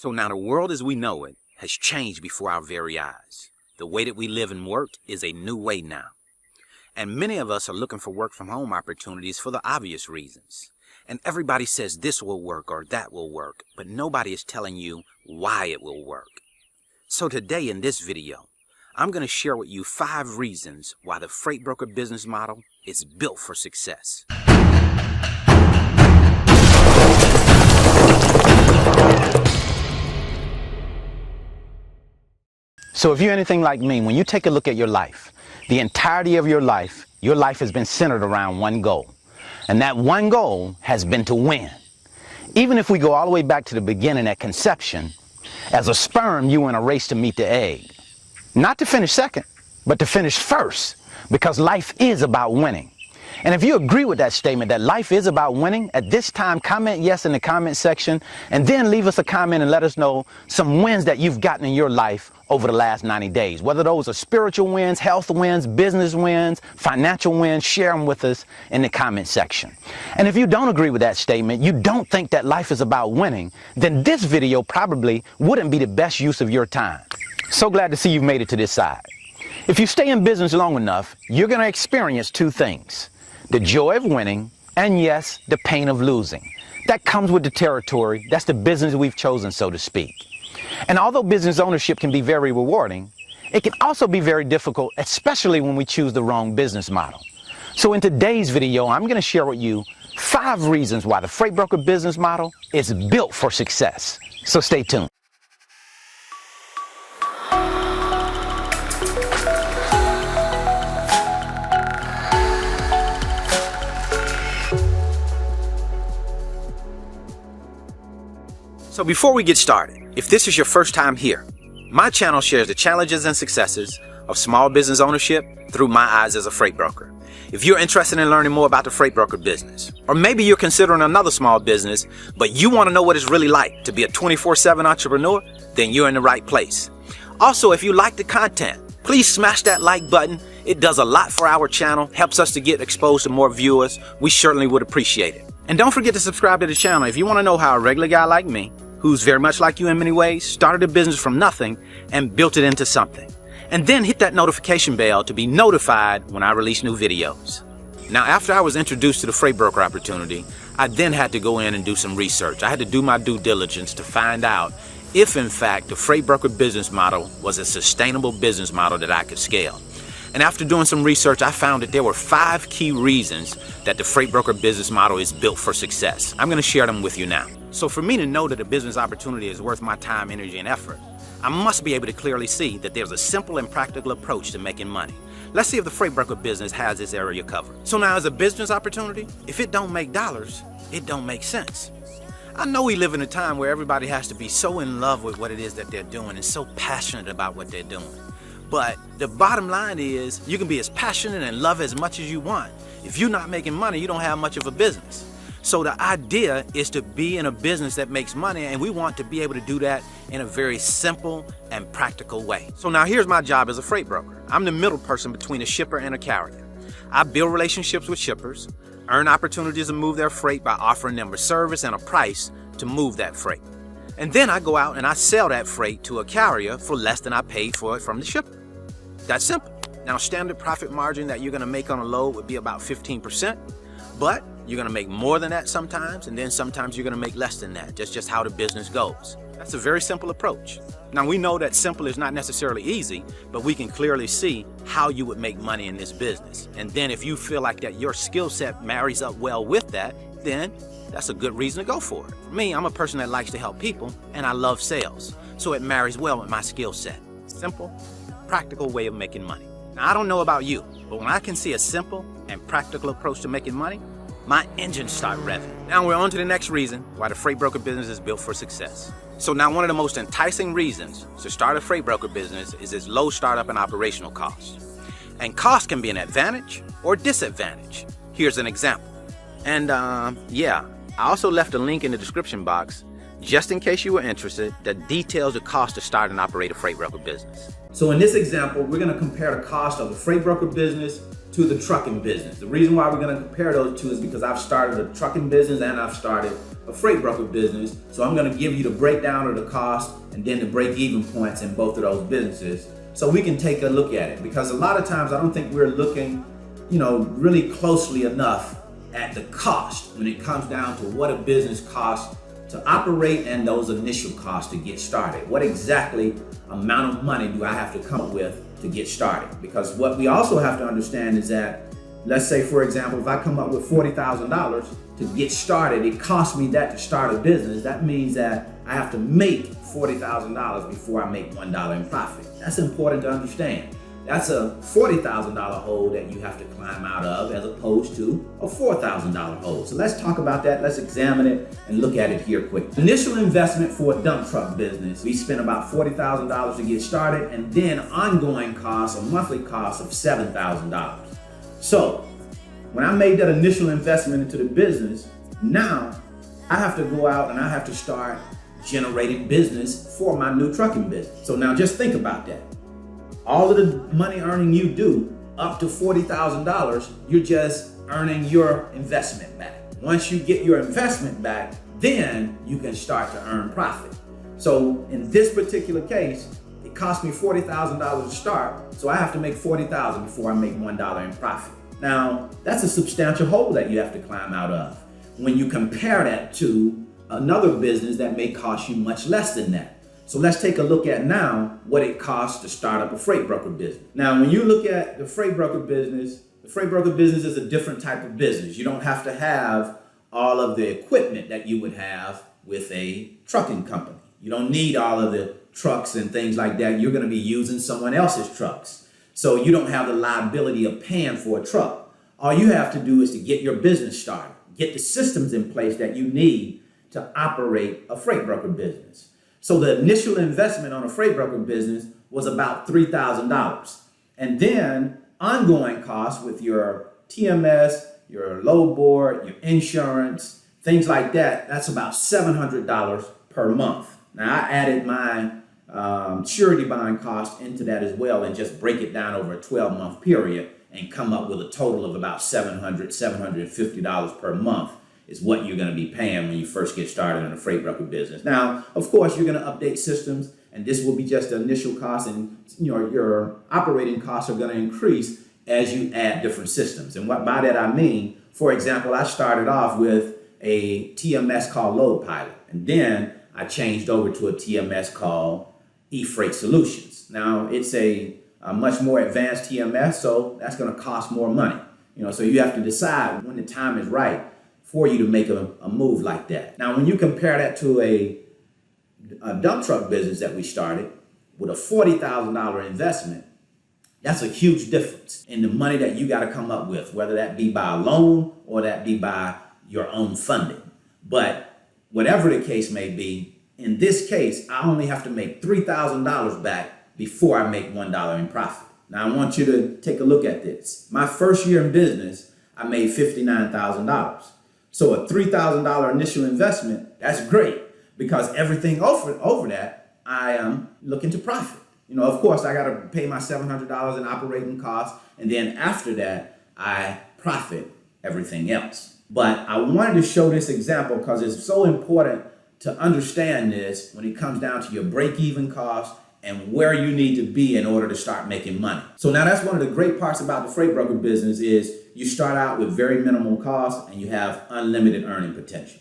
So now the world as we know it has changed before our very eyes. The way that we live and work is a new way now. And many of us are looking for work from home opportunities for the obvious reasons. And everybody says this will work or that will work, but nobody is telling you why it will work. So today in this video, I'm going to share with you 5 reasons why the freight broker business model is built for success. So if you're anything like me, when you take a look at your life, the entirety of your life has been centered around one goal. And that one goal has been to win. Even if we go all the way back to the beginning at conception, as a sperm, you were in a race to meet the egg. Not to finish second, but to finish first, because life is about winning. And if you agree with that statement, that life is about winning, at this time, comment yes in the comment section, and then leave us a comment and let us know some wins that you've gotten in your life over the last 90 days. Whether those are spiritual wins, health wins, business wins, financial wins, share them with us in the comment section. And if you don't agree with that statement, you don't think that life is about winning, then this video probably wouldn't be the best use of your time. So glad to see you've made it to this side. If you stay in business long enough, you're going to experience 2 things. The joy of winning, and yes, the pain of losing. That comes with the territory. That's the business we've chosen, so to speak. And although business ownership can be very rewarding, it can also be very difficult, especially when we choose the wrong business model. So in today's video, I'm going to share with you 5 reasons why the freight broker business model is built for success. So stay tuned. So before we get started, if this is your first time here, my channel shares the challenges and successes of small business ownership through my eyes as a freight broker. If you're interested in learning more about the freight broker business, or maybe you're considering another small business, but you want to know what it's really like to be a 24/7 entrepreneur, then you're in the right place. Also, if you like the content, please smash that like button. It does a lot for our channel, helps us to get exposed to more viewers. We certainly would appreciate it. And don't forget to subscribe to the channel if you want to know how a regular guy like me, who's very much like you in many ways, started a business from nothing and built it into something. And then hit that notification bell to be notified when I release new videos. Now, after I was introduced to the freight broker opportunity, I then had to go in and do some research. I had to do my due diligence to find out if, in fact, the freight broker business model was a sustainable business model that I could scale. And after doing some research, I found that there were 5 key reasons that the freight broker business model is built for success. I'm going to share them with you now. So for me to know that a business opportunity is worth my time, energy, and effort, I must be able to clearly see that there's a simple and practical approach to making money. Let's see if the freight broker business has this area covered. So now, as a business opportunity, if it don't make dollars, it don't make sense. I know we live in a time where everybody has to be so in love with what it is that they're doing and so passionate about what they're doing. But the bottom line is, you can be as passionate and love as much as you want. If you're not making money, you don't have much of a business. So the idea is to be in a business that makes money, and we want to be able to do that in a very simple and practical way. So now here's my job as a freight broker. I'm the middle person between a shipper and a carrier. I build relationships with shippers, earn opportunities to move their freight by offering them a service and a price to move that freight. And then I go out and I sell that freight to a carrier for less than I paid for it from the shipper. That's simple. Now, standard profit margin that you're going to make on a load would be about 15%, but you're going to make more than that sometimes, and then sometimes you're going to make less than that. That's just how the business goes. That's a very simple approach. Now, we know that simple is not necessarily easy, but we can clearly see how you would make money in this business. And then if you feel like that your skill set marries up well with that, then that's a good reason to go for it. For me, I'm a person that likes to help people, and I love sales, so it marries well with my skill set. Simple, practical way of making money. Now, I don't know about you, but when I can see a simple and practical approach to making money, my engines start revving. Now we're on to the next reason why the freight broker business is built for success. So now one of the most enticing reasons to start a freight broker business is its low startup and operational costs. And cost can be an advantage or disadvantage. Here's an example. And I also left a link in the description box just in case you were interested that details the cost to start and operate a freight broker business. So in this example, we're going to compare the cost of the freight broker business to the trucking business. The reason why we're going to compare those two is because I've started a trucking business and I've started a freight broker business. So I'm going to give you the breakdown of the cost and then the break-even points in both of those businesses, so we can take a look at it. Because a lot of times I don't think we're looking, really closely enough at the cost when it comes down to what a business costs to operate and those initial costs to get started. What exactly amount of money do I have to come up with to get started? Because what we also have to understand is that, let's say, for example, if I come up with $40,000 to get started, it costs me that to start a business. That means that I have to make $40,000 before I make $1 in profit. That's important to understand. That's a $40,000 hole that you have to climb out of, as opposed to a $4,000 hole. So let's talk about that. Let's examine it and look at it here quick. Initial investment for a dump truck business, we spent about $40,000 to get started, and then ongoing costs, a monthly cost of $7,000. So when I made that initial investment into the business, now I have to go out and I have to start generating business for my new trucking business. So now just think about that. All of the money earning you do, up to $40,000, you're just earning your investment back. Once you get your investment back, then you can start to earn profit. So in this particular case, it cost me $40,000 to start, so I have to make $40,000 before I make $1 in profit. Now, that's a substantial hole that you have to climb out of when you compare that to another business that may cost you much less than that. So let's take a look at now what it costs to start up a freight broker business. Now, when you look at the freight broker business is a different type of business. You don't have to have all of the equipment that you would have with a trucking company. You don't need all of the trucks and things like that. You're going to be using someone else's trucks. So you don't have the liability of paying for a truck. All you have to do is to get your business started, get the systems in place that you need to operate a freight broker business. So the initial investment on a freight broker business was about $3,000. And then ongoing costs with your TMS, your load board, your insurance, things like that, that's about $700 per month. Now I added my surety bond cost into that as well, and just break it down over a 12-month period and come up with a total of about $750 per month is what you're going to be paying when you first get started in a freight broker business. Now, of course, you're going to update systems, and this will be just the initial cost, and your operating costs are going to increase as you add different systems. And what by that I mean, for example, I started off with a TMS called Load Pilot, and then I changed over to a TMS called eFreight Solutions. Now, it's a much more advanced TMS, so that's going to cost more money. So you have to decide when the time is right for you to make a move like that. Now, when you compare that to a dump truck business that we started with a $40,000 investment, that's a huge difference in the money that you got to come up with, whether that be by a loan or that be by your own funding. But whatever the case may be, in this case, I only have to make $3,000 back before I make $1 in profit. Now, I want you to take a look at this. My first year in business, I made $59,000. So a $3,000 initial investment, that's great, because everything over that, I am looking to profit. Of course, I got to pay my $700 in operating costs, and then after that, I profit everything else. But I wanted to show this example because it's so important to understand this when it comes down to your break-even cost and where you need to be in order to start making money. So now that's one of the great parts about the freight broker business is you start out with very minimal costs and you have unlimited earning potential.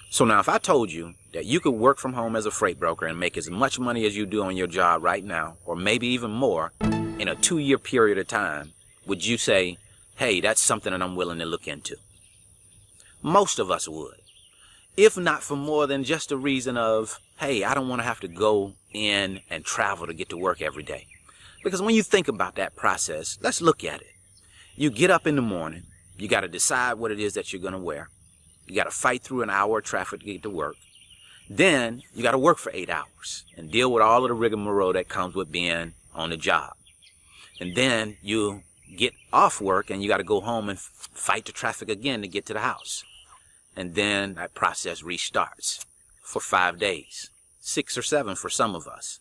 So now if I told you that you could work from home as a freight broker and make as much money as you do on your job right now, or maybe even more, in a 2-year period of time, would you say, hey, that's something that I'm willing to look into? Most of us would. If not for more than just a reason of, hey, I don't want to have to go in and travel to get to work every day. Because when you think about that process, let's look at it. You get up in the morning, you got to decide what it is that you're going to wear. You got to fight through an hour of traffic to get to work. Then you got to work for 8 hours and deal with all of the rigmarole that comes with being on the job. And then you get off work and you got to go home and fight the traffic again to get to the house. And then that process restarts for 5 days, 6 or 7 for some of us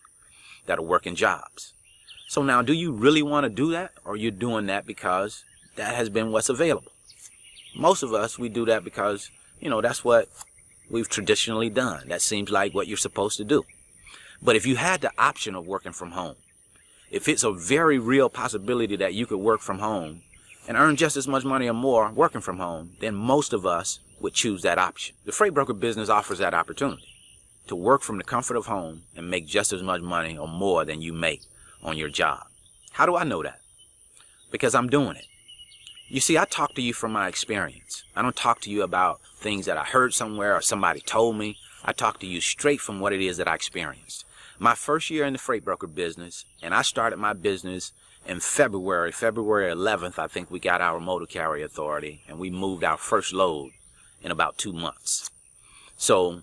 that are working jobs. So now, do you really want to do that, or are you doing that because that has been what's available? Most of us, we do that because, that's what we've traditionally done. That seems like what you're supposed to do. But if you had the option of working from home, if it's a very real possibility that you could work from home and earn just as much money or more working from home, then most of us would choose that option. The freight broker business offers that opportunity to work from the comfort of home and make just as much money or more than you make on your job. How do I know that? Because I'm doing it. You see, I talk to you from my experience. I don't talk to you about things that I heard somewhere or somebody told me. I talk to you straight from what it is that I experienced. My first year in the freight broker business, and I started my business in February 11th, I think we got our motor carrier authority, and we moved our first load in about 2 months. So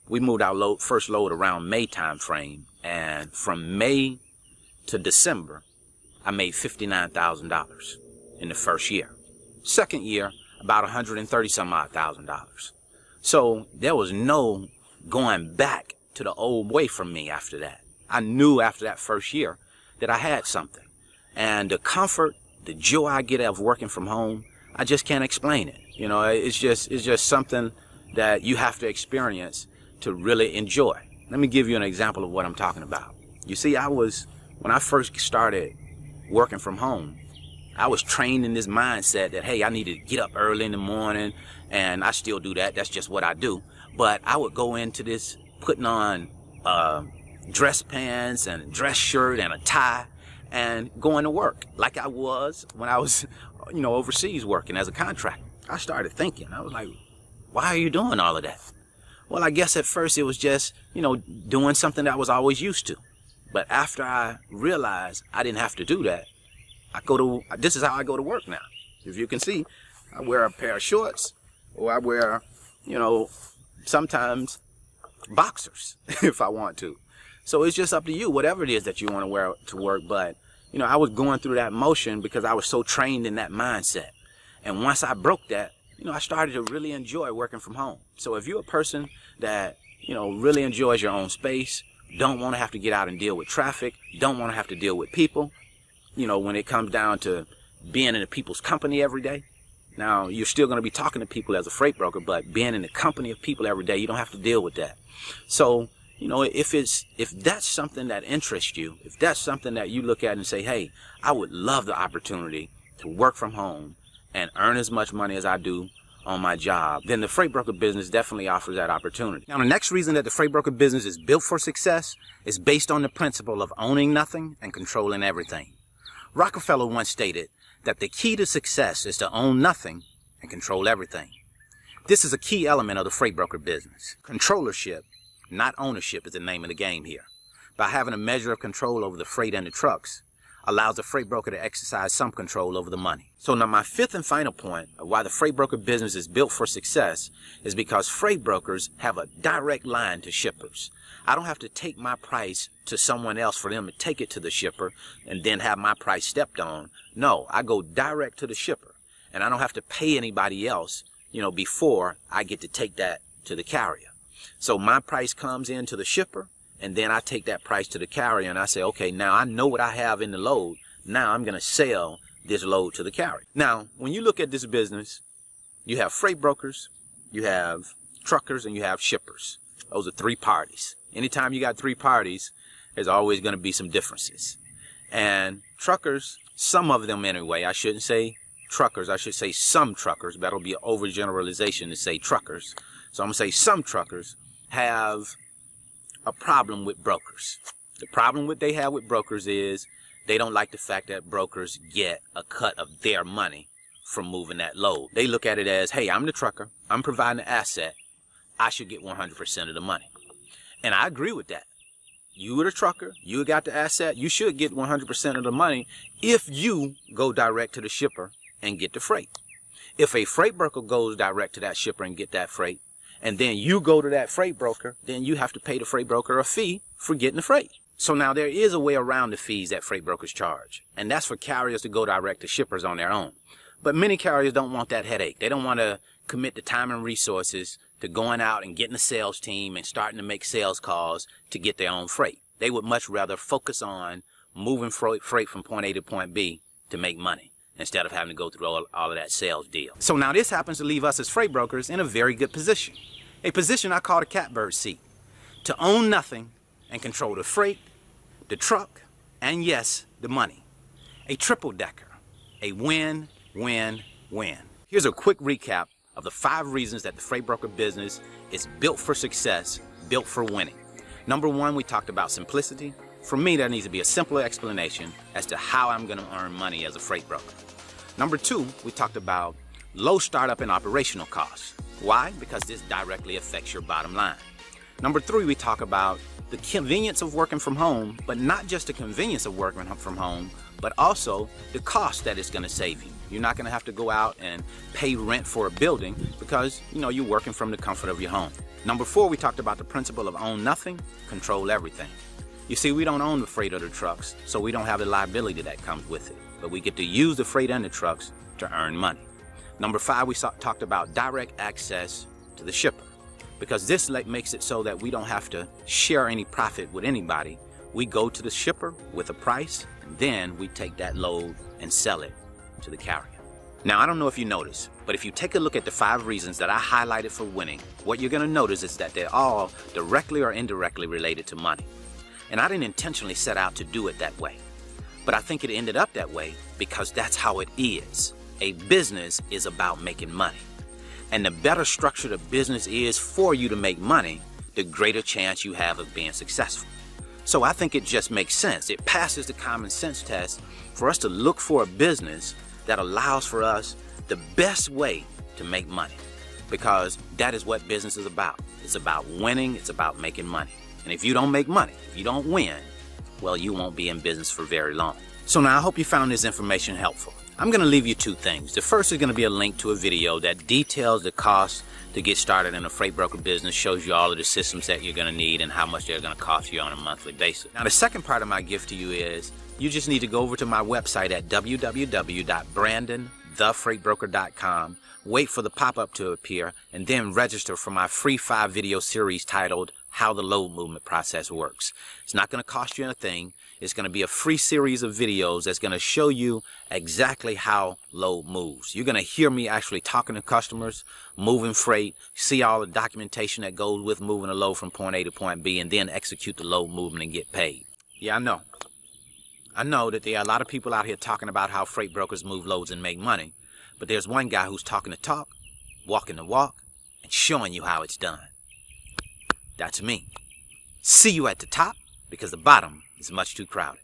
we moved our first load around May time frame, and from May to December, I made $59,000 in the first year. Second year, about $130,000. So there was no going back to the old way from me after that. I knew after that first year that I had something. And the comfort, the joy I get out of working from home, I just can't explain it. You know, it's just something that you have to experience to really enjoy. Let me give you an example of what I'm talking about. You see, when I first started working from home, I was trained in this mindset that, hey, I need to get up early in the morning, and I still do that. That's just what I do. But I would go into this putting on dress pants and a dress shirt and a tie and going to work like I was when I was, overseas working as a contractor. I started thinking, I was like, why are you doing all of that? Well, I guess at first it was just, doing something that I was always used to. But after I realized I didn't have to do that, this is how I go to work now. If you can see, I wear a pair of shorts, or I wear, sometimes boxers if I want to. So it's just up to you, whatever it is that you want to wear to work. But, I was going through that motion because I was so trained in that mindset. And once I broke that, I started to really enjoy working from home. So if you're a person that, really enjoys your own space, don't want to have to get out and deal with traffic, don't want to have to deal with people, when it comes down to being in the people's company every day. Now, you're still going to be talking to people as a freight broker, but being in the company of people every day, you don't have to deal with that. So, if that's something that interests you, if that's something that you look at and say, hey, I would love the opportunity to work from home and earn as much money as I do on my job, then the freight broker business definitely offers that opportunity. Now, the next reason that the freight broker business is built for success is based on the principle of owning nothing and controlling everything. Rockefeller once stated that the key to success is to own nothing and control everything. This is a key element of the freight broker business. Controllership, not ownership, is the name of the game here. By having a measure of control over the freight and the trucks, allows the freight broker to exercise some control over the money. So now my fifth and final point of why the freight broker business is built for success is because freight brokers have a direct line to shippers. I don't have to take my price to someone else for them to take it to the shipper and then have my price stepped on. No, I go direct to the shipper, and I don't have to pay anybody else, before I get to take that to the carrier. So my price comes in to the shipper, and then I take that price to the carrier and I say, okay, now I know what I have in the load. Now I'm going to sell this load to the carrier. Now, when you look at this business, you have freight brokers, you have truckers, and you have shippers. Those are three parties. Anytime you got three parties, there's always going to be some differences. And truckers, some of them anyway, I shouldn't say truckers, I should say some truckers. That'll be an overgeneralization to say truckers. So I'm going to say some truckers have a problem with brokers. The problem they have with brokers is they don't like the fact that brokers get a cut of their money from moving that load. They look at it as, hey, I'm the trucker, I'm providing the asset, I should get 100% of the money. And I agree with that. You were the trucker, you got the asset, you should get 100% of the money if you go direct to the shipper and get the freight. If a freight broker goes direct to that shipper and get that freight, and then you go to that freight broker, then you have to pay the freight broker a fee for getting the freight. So now there is a way around the fees that freight brokers charge, and that's for carriers to go direct to shippers on their own. But many carriers don't want that headache. They don't want to commit the time and resources to going out and getting a sales team and starting to make sales calls to get their own freight. They would much rather focus on moving freight from point A to point B to make money, instead of having to go through all of that sales deal. So now this happens to leave us as freight brokers in a very good position. A position I call the catbird seat. To own nothing and control the freight, the truck, and yes, the money. A triple decker. A win, win, win. Here's a quick recap of the 5 reasons that the freight broker business is built for success, built for winning. Number 1, we talked about simplicity. For me, there needs to be a simpler explanation as to how I'm going to earn money as a freight broker. Number 2, we talked about low startup and operational costs. Why? Because this directly affects your bottom line. Number 3, we talk about the convenience of working from home, but not just the convenience of working from home, but also the cost that it's going to save you. You're not going to have to go out and pay rent for a building because, you're working from the comfort of your home. Number 4, we talked about the principle of own nothing, control everything. You see, we don't own the freight or the trucks, so we don't have the liability that comes with it, but we get to use the freight and the trucks to earn money. Number 5, we talked about direct access to the shipper, because this makes it so that we don't have to share any profit with anybody. We go to the shipper with a price, and then we take that load and sell it to the carrier. Now, I don't know if you noticed, but if you take a look at the 5 reasons that I highlighted for winning, what you're going to notice is that they're all directly or indirectly related to money. And I didn't intentionally set out to do it that way, but I think it ended up that way because that's how it is. A business is about making money. And the better structured a business is for you to make money, the greater chance you have of being successful. So I think it just makes sense. It passes the common sense test for us to look for a business that allows for us the best way to make money, because that is what business is about. It's about winning. It's about making money. And if you don't make money, if you don't win, well, you won't be in business for very long. So now I hope you found this information helpful. I'm going to leave you 2 things. The first is going to be a link to a video that details the cost to get started in a freight broker business, shows you all of the systems that you're going to need and how much they're going to cost you on a monthly basis. Now, the second part of my gift to you is you just need to go over to my website at www.brandonthefreightbroker.com, wait for the pop-up to appear, and then register for my free 5-video series titled How the Load Movement Process Works. It's not going to cost you anything. It's going to be a free series of videos that's going to show you exactly how load moves. You're going to hear me actually talking to customers, moving freight, see all the documentation that goes with moving a load from point A to point B, and then execute the load movement and get paid. Yeah, I know that there are a lot of people out here talking about how freight brokers move loads and make money, but there's one guy who's talking the talk, walking the walk, and showing you how it's done. That's me. See you at the top, because the bottom is much too crowded.